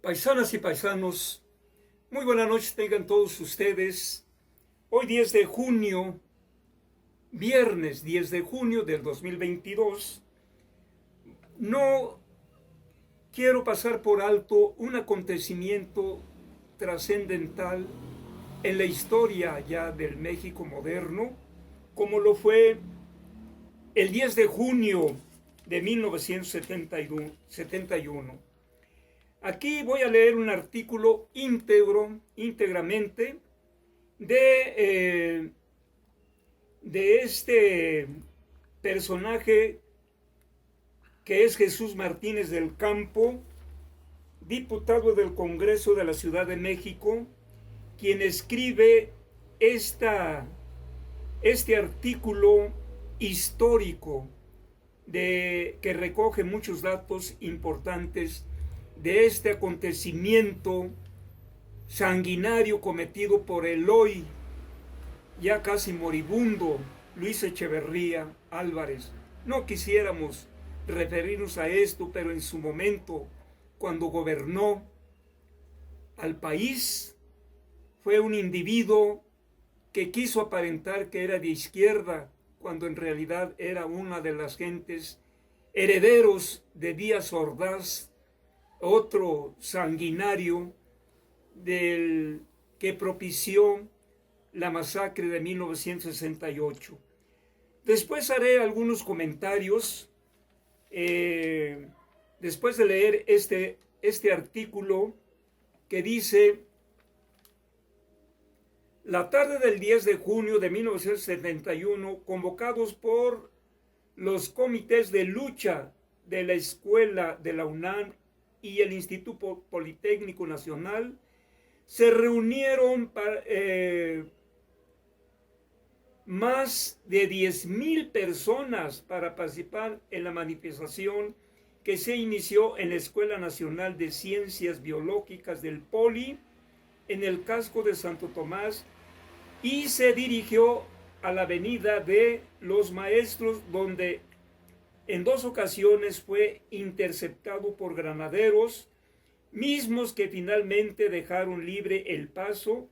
Paisanas y paisanos, muy buenas noches tengan todos ustedes. Hoy 10 de junio, viernes 10 de junio del 2022, no quiero pasar por alto un acontecimiento trascendental en la historia ya del México moderno, como lo fue el 10 de junio de 1971. Aquí voy a leer un artículo íntegramente de este personaje que es Jesús Martínez del Campo, diputado del Congreso de la Ciudad de México, quien escribe este artículo histórico que recoge muchos datos importantes de este acontecimiento sanguinario cometido por el hoy ya casi moribundo Luis Echeverría Álvarez. No quisiéramos referirnos a esto, pero en su momento, cuando gobernó al país, fue un individuo que quiso aparentar que era de izquierda, cuando en realidad era una de las gentes herederos de Díaz Ordaz, otro sanguinario del que propició la masacre de 1968. Después haré algunos comentarios después de leer este artículo que dice: la tarde del 10 de junio de 1971, convocados por los comités de lucha de la Escuela de la UNAM y el Instituto Politécnico Nacional, se reunieron más de 10,000 personas para participar en la manifestación que se inició en la Escuela Nacional de Ciencias Biológicas del Poli, en el casco de Santo Tomás, y se dirigió a la avenida de los Maestros, donde en 2 ocasiones fue interceptado por granaderos, mismos que finalmente dejaron libre el paso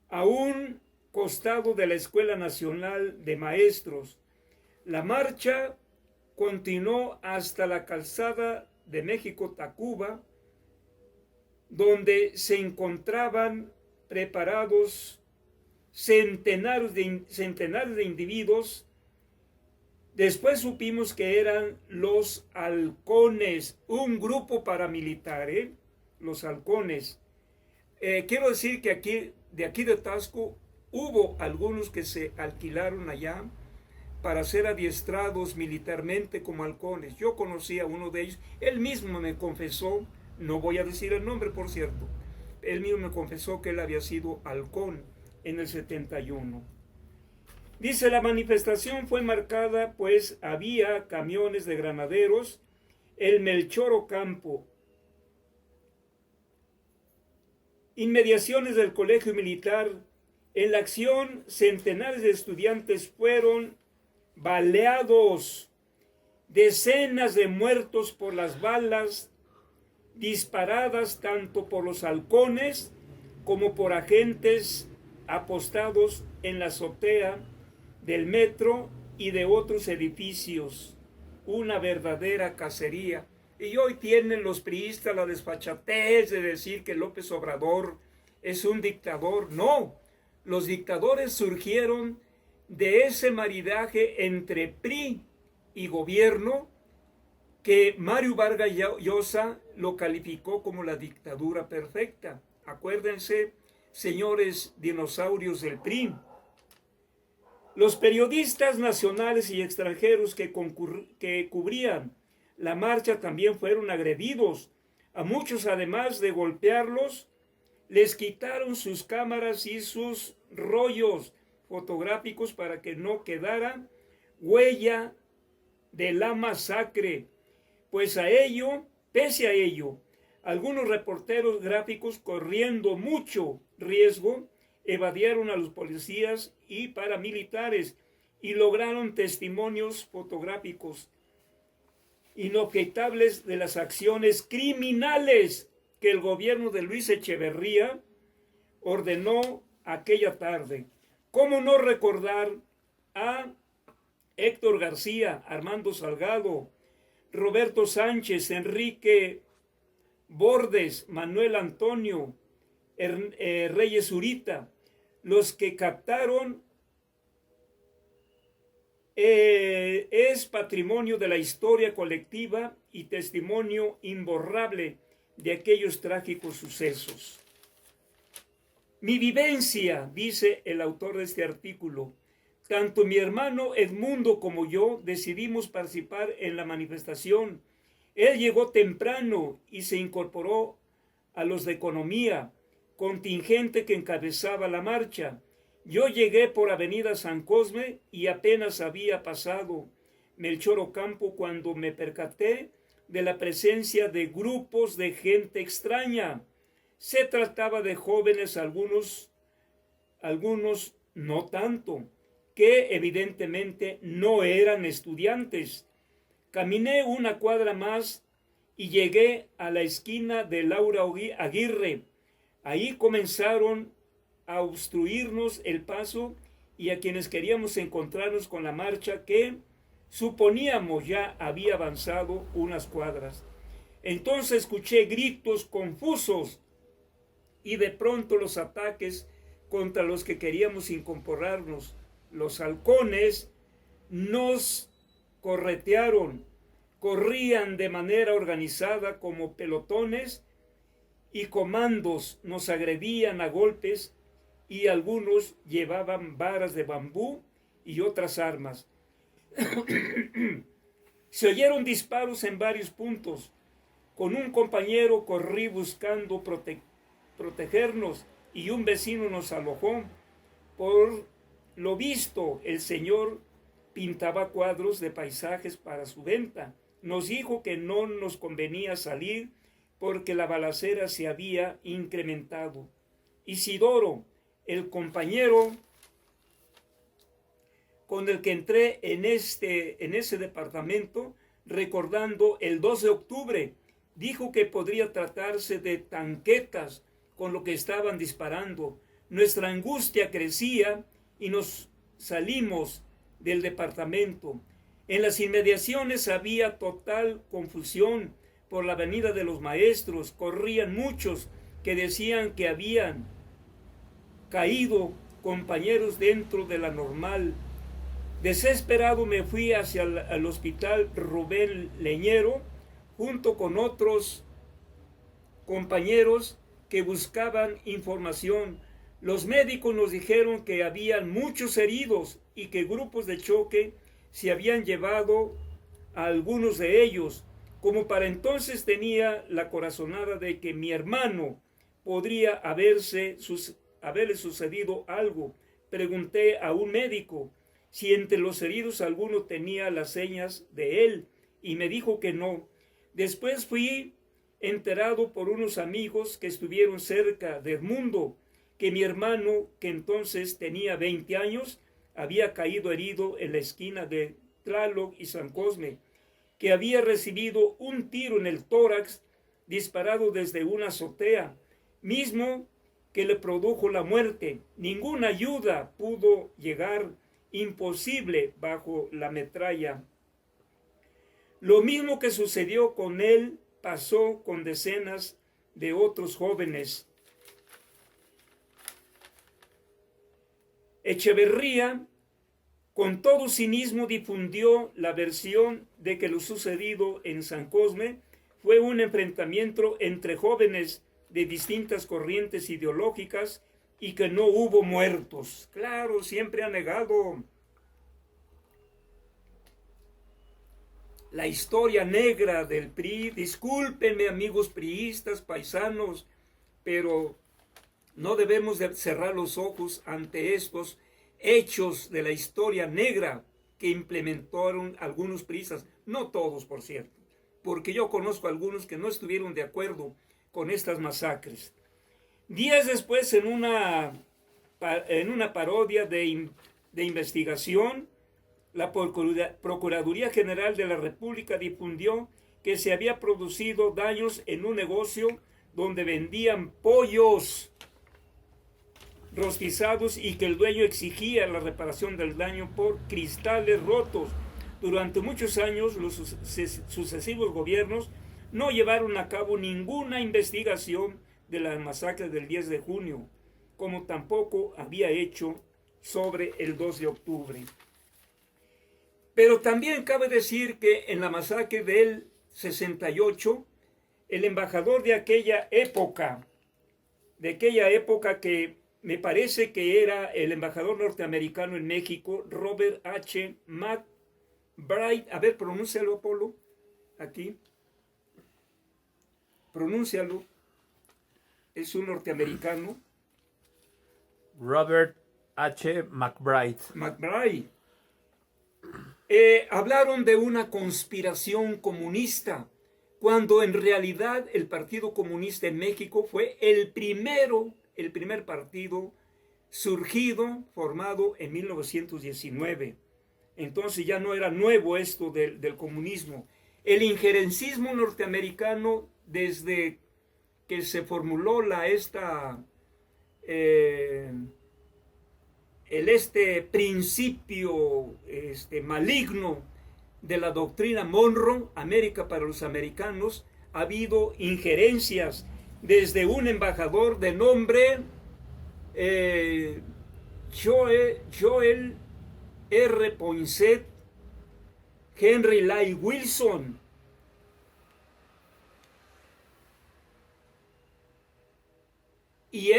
a un costado de la Escuela Nacional de Maestros. La marcha continuó hasta la calzada de México-Tacuba, donde se encontraban preparados centenares de individuos. Después supimos que eran los halcones, un grupo paramilitar, los halcones. Quiero decir que de aquí de Tasco hubo algunos que se alquilaron allá para ser adiestrados militarmente como halcones. Yo conocí a uno de ellos, él mismo me confesó, no voy a decir el nombre por cierto, él mismo me confesó que él había sido halcón en el 71. Dice: la manifestación fue marcada, pues había camiones de granaderos, el Melchor Ocampo, inmediaciones del Colegio Militar. En la acción, centenares de estudiantes fueron baleados, decenas de muertos por las balas disparadas tanto por los halcones como por agentes apostados en la azotea del metro y de otros edificios. Una verdadera cacería. Y hoy tienen los priistas la desfachatez de decir que López Obrador es un dictador. No, los dictadores surgieron de ese maridaje entre PRI y gobierno, que Mario Vargas Llosa lo calificó como la dictadura perfecta. Acuérdense, señores dinosaurios del PRI. Los periodistas nacionales y extranjeros que cubrían la marcha también fueron agredidos. A muchos, además de golpearlos, les quitaron sus cámaras y sus rollos fotográficos para que no quedara huella de la masacre. Pues pese a ello, algunos reporteros gráficos, corriendo mucho riesgo, evadieron a los policías y paramilitares y lograron testimonios fotográficos. inobjetables de las acciones criminales que el gobierno de Luis Echeverría ordenó aquella tarde. ¿Cómo no recordar a Héctor García, Armando Salgado, Roberto Sánchez, Enrique Bordes, Manuel Antonio, Reyes Zurita, los que captaron es patrimonio de la historia colectiva y testimonio imborrable de aquellos trágicos sucesos. Mi vivencia, dice el autor de este artículo, tanto mi hermano Edmundo como yo decidimos participar en la manifestación. Él llegó temprano y se incorporó a los de economía, contingente que encabezaba la marcha. Yo llegué por Avenida San Cosme y apenas había pasado Melchor Ocampo cuando me percaté de la presencia de grupos de gente extraña. Se trataba de jóvenes, algunos no tanto, que evidentemente no eran estudiantes. Caminé una cuadra más y llegué a la esquina de Laura Aguirre. Ahí comenzaron a obstruirnos el paso y a quienes queríamos encontrarnos con la marcha que suponíamos ya había avanzado unas cuadras. Entonces escuché gritos confusos y de pronto los ataques contra los que queríamos incorporarnos. Los halcones nos corretearon, corrían de manera organizada como pelotones y comandos, nos agredían a golpes y algunos llevaban varas de bambú y otras armas. Se oyeron disparos en varios puntos. Con un compañero corrí buscando protegernos y un vecino nos alojó. Por lo visto, el señor pintaba cuadros de paisajes para su venta. Nos dijo que no nos convenía salir porque la balacera se había incrementado. Isidoro, el compañero con el que entré en ese departamento, recordando el 2 de octubre, dijo que podría tratarse de tanquetas con lo que estaban disparando. Nuestra angustia crecía y nos salimos del departamento. En las inmediaciones había total confusión por la avenida de los Maestros. Corrían muchos que decían que habían caído compañeros dentro de la Normal. Desesperado me fui hacia el hospital Rubén Leñero junto con otros compañeros que buscaban información. Los médicos nos dijeron que habían muchos heridos y que grupos de choque se habían llevado a algunos de ellos. Como para entonces tenía la corazonada de que mi hermano podría haberle sucedido algo, pregunté a un médico si entre los heridos alguno tenía las señas de él y me dijo que no. Después fui enterado por unos amigos que estuvieron cerca de Edmundo que mi hermano, que entonces tenía 20 años, había caído herido en la esquina de Tlaloc y San Cosme, que había recibido un tiro en el tórax disparado desde una azotea, mismo que le produjo la muerte. Ninguna ayuda pudo llegar, imposible bajo la metralla. Lo mismo que sucedió con él pasó con decenas de otros jóvenes. Echeverría, con todo cinismo, difundió la versión de que lo sucedido en San Cosme fue un enfrentamiento entre jóvenes de distintas corrientes ideológicas y que no hubo muertos. Claro, siempre ha negado la historia negra del PRI. Discúlpenme, amigos priistas, paisanos, pero no debemos de cerrar los ojos ante estos hechos de la historia negra que implementaron algunos priistas, no todos, por cierto, porque yo conozco a algunos que no estuvieron de acuerdo con estas masacres. Días después, en una parodia de investigación, la Procuraduría General de la República difundió que se había producido daños en un negocio donde vendían pollos rostizados y que el dueño exigía la reparación del daño por cristales rotos. Durante muchos años los sucesivos gobiernos no llevaron a cabo ninguna investigación de la masacre del 10 de junio, como tampoco había hecho sobre el 2 de octubre. Pero también cabe decir que en la masacre del 68, el embajador de aquella época que me parece que era el embajador norteamericano en México, Robert H. McBride, a ver, pronúncialo, Apolo, aquí, pronúncialo, es un norteamericano. Robert H. McBride. McBride. Hablaron de una conspiración comunista, cuando en realidad el Partido Comunista en México fue el primer partido surgido, formado en 1919. Entonces ya no era nuevo esto del comunismo. El injerencismo norteamericano, desde que se formuló principio maligno de la doctrina Monroe, América para los americanos, ha habido injerencias desde un embajador de nombre Joel R. Poinsett, Henry Lai Wilson, y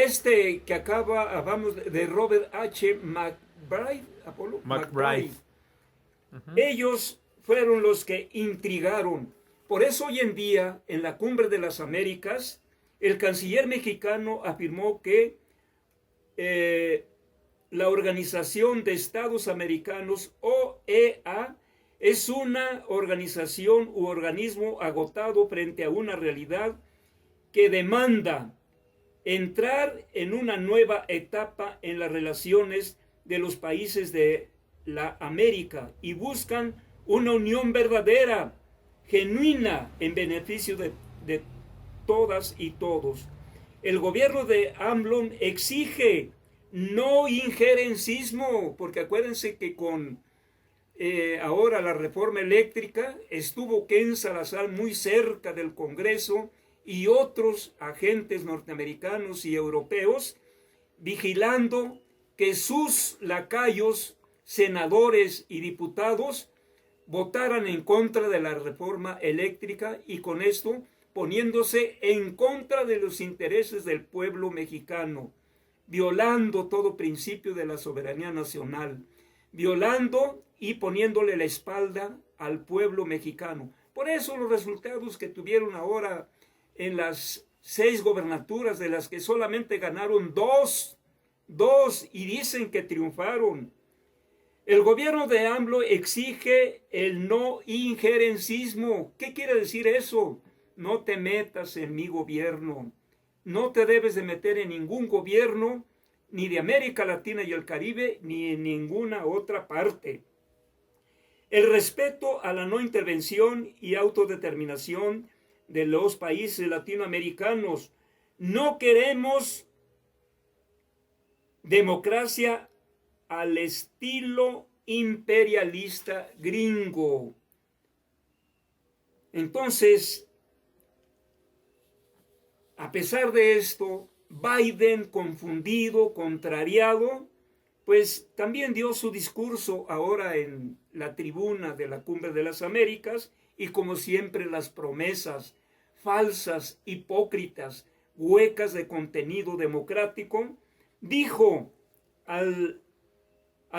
que hablamos de Robert H. McBride, Apolo, McBride. Ellos fueron los que intrigaron. Por eso hoy en día, en la Cumbre de las Américas, el canciller mexicano afirmó que la Organización de Estados Americanos, OEA, es una organización u organismo agotado frente a una realidad que demanda entrar en una nueva etapa en las relaciones de los países de la América y buscan una unión verdadera, genuina, en beneficio de todas y todos. El gobierno de AMLO exige no injerencismo, porque acuérdense que con ahora la reforma eléctrica estuvo Ken Salazar muy cerca del Congreso y otros agentes norteamericanos y europeos vigilando que sus lacayos, senadores y diputados votaran en contra de la reforma eléctrica y con esto poniéndose en contra de los intereses del pueblo mexicano, violando todo principio de la soberanía nacional, violando y poniéndole la espalda al pueblo mexicano. Por eso los resultados que tuvieron ahora en las 6 gobernaturas, de las que solamente ganaron dos y dicen que triunfaron. El gobierno de AMLO exige el no injerencismo. ¿Qué quiere decir eso? No te metas en mi gobierno. No te debes de meter en ningún gobierno, ni de América Latina y el Caribe, ni en ninguna otra parte. El respeto a la no intervención y autodeterminación de los países latinoamericanos. No queremos democracia al estilo imperialista gringo. Entonces, a pesar de esto, Biden, confundido, contrariado, pues también dio su discurso ahora en la tribuna de la Cumbre de las Américas, y como siempre las promesas falsas, hipócritas, huecas de contenido democrático, dijo al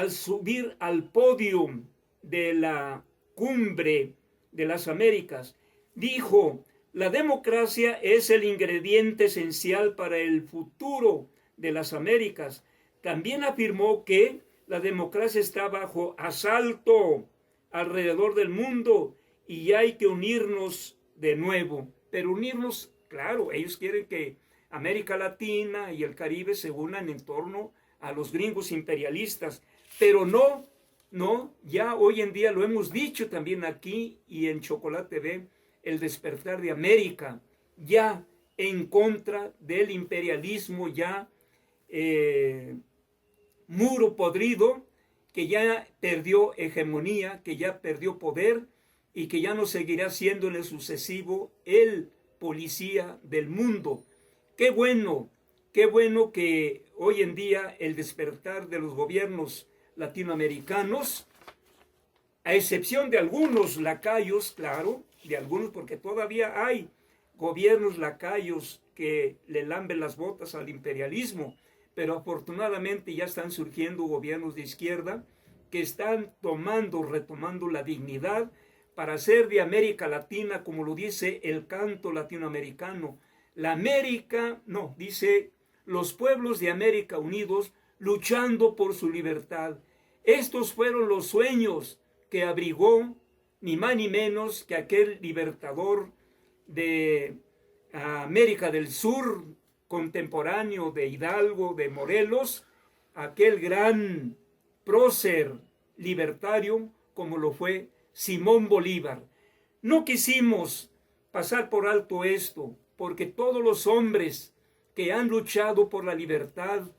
subir al podio de la Cumbre de las Américas, dijo: la democracia es el ingrediente esencial para el futuro de las Américas. También afirmó que la democracia está bajo asalto alrededor del mundo y hay que unirnos de nuevo. Pero unirnos, claro, ellos quieren que América Latina y el Caribe se unan en torno a los gringos imperialistas, pero no No, ya hoy en día lo hemos dicho también aquí y en Chocolate TV, el despertar de América, ya en contra del imperialismo, ya muro podrido, que ya perdió hegemonía, que ya perdió poder y que ya no seguirá siendo en el sucesivo el policía del mundo. Qué bueno que hoy en día el despertar de los gobiernos latinoamericanos, a excepción de algunos lacayos, claro, de algunos, porque todavía hay gobiernos lacayos que le lamben las botas al imperialismo, pero afortunadamente ya están surgiendo gobiernos de izquierda que están retomando la dignidad para hacer de América Latina, como lo dice el canto latinoamericano, la América, no, dice los pueblos de América unidos luchando por su libertad. Estos fueron los sueños que abrigó ni más ni menos que aquel libertador de América del Sur, contemporáneo de Hidalgo, de Morelos, aquel gran prócer libertario como lo fue Simón Bolívar. No quisimos pasar por alto esto, porque todos los hombres que han luchado por la libertad,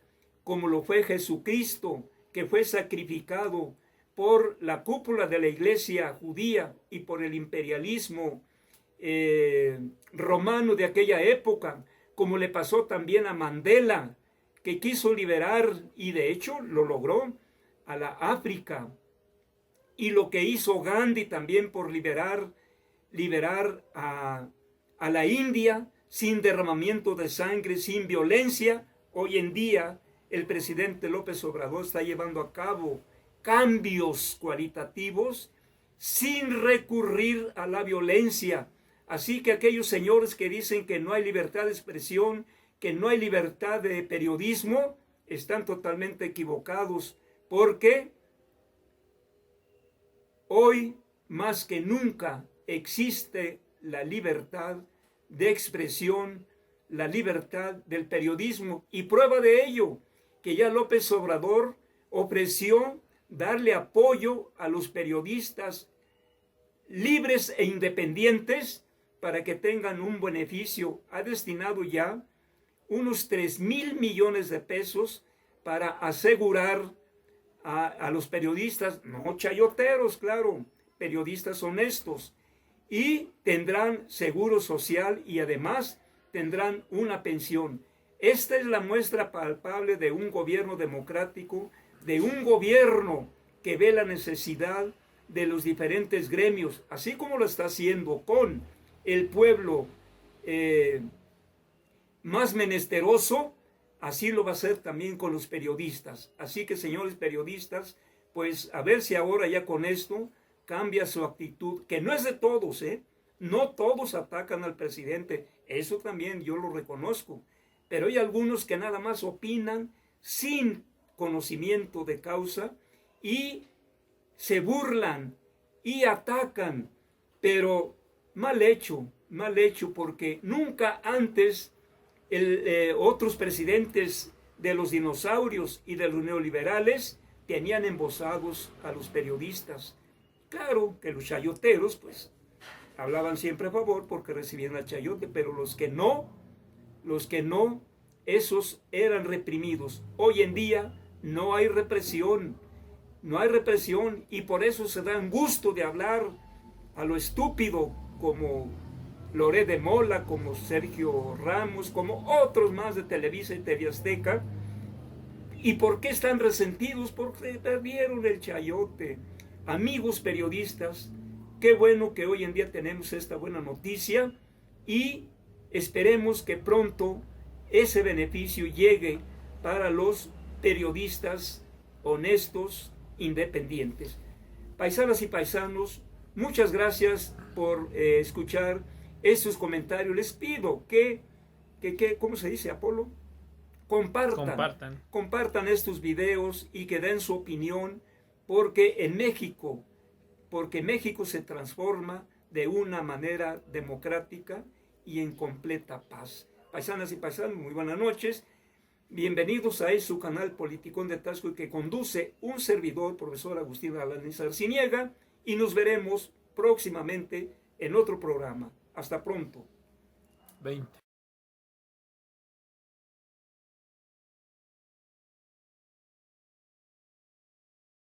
como lo fue Jesucristo, que fue sacrificado por la cúpula de la iglesia judía y por el imperialismo romano de aquella época, como le pasó también a Mandela, que quiso liberar, y de hecho lo logró, a la África, y lo que hizo Gandhi también por liberar a la India sin derramamiento de sangre, sin violencia. Hoy en día el presidente López Obrador está llevando a cabo cambios cualitativos sin recurrir a la violencia. Así que aquellos señores que dicen que no hay libertad de expresión, que no hay libertad de periodismo, están totalmente equivocados, porque hoy más que nunca existe la libertad de expresión, la libertad del periodismo, y prueba de ello que ya López Obrador ofreció darle apoyo a los periodistas libres e independientes para que tengan un beneficio. Ha destinado ya unos 3,000 millones de pesos para asegurar a los periodistas, no chayoteros, claro, periodistas honestos, y tendrán seguro social y además tendrán una pensión. Esta es la muestra palpable de un gobierno democrático, de un gobierno que ve la necesidad de los diferentes gremios, así como lo está haciendo con el pueblo más menesteroso, así lo va a hacer también con los periodistas. Así que, señores periodistas, pues a ver si ahora ya con esto cambia su actitud, que no es de todos, no todos atacan al presidente, eso también yo lo reconozco, pero hay algunos que nada más opinan sin conocimiento de causa y se burlan y atacan, pero mal hecho, porque nunca antes otros presidentes de los dinosaurios y de los neoliberales tenían embosados a los periodistas. Claro que los chayoteros pues hablaban siempre a favor porque recibían el chayote, pero los que no, esos eran reprimidos. Hoy en día no hay represión, y por eso se dan gusto de hablar a lo estúpido, como Loret de Mola, como Sergio Ramos, como otros más de Televisa y TV Azteca. ¿Y por qué están resentidos? Porque perdieron el chayote. Amigos periodistas, qué bueno que hoy en día tenemos esta buena noticia y esperemos que pronto ese beneficio llegue para los periodistas honestos, independientes. Paisanas y paisanos, muchas gracias por escuchar estos comentarios. Les pido que ¿cómo se dice, Apolo? Compartan estos videos y que den su opinión, porque México se transforma de una manera democrática y en completa paz. Paisanas y paisanos, muy buenas noches. Bienvenidos a su canal Politicón de Tasco que conduce un servidor, profesor Agustín Alanis Arciniega, y nos veremos próximamente en otro programa. Hasta pronto. 20.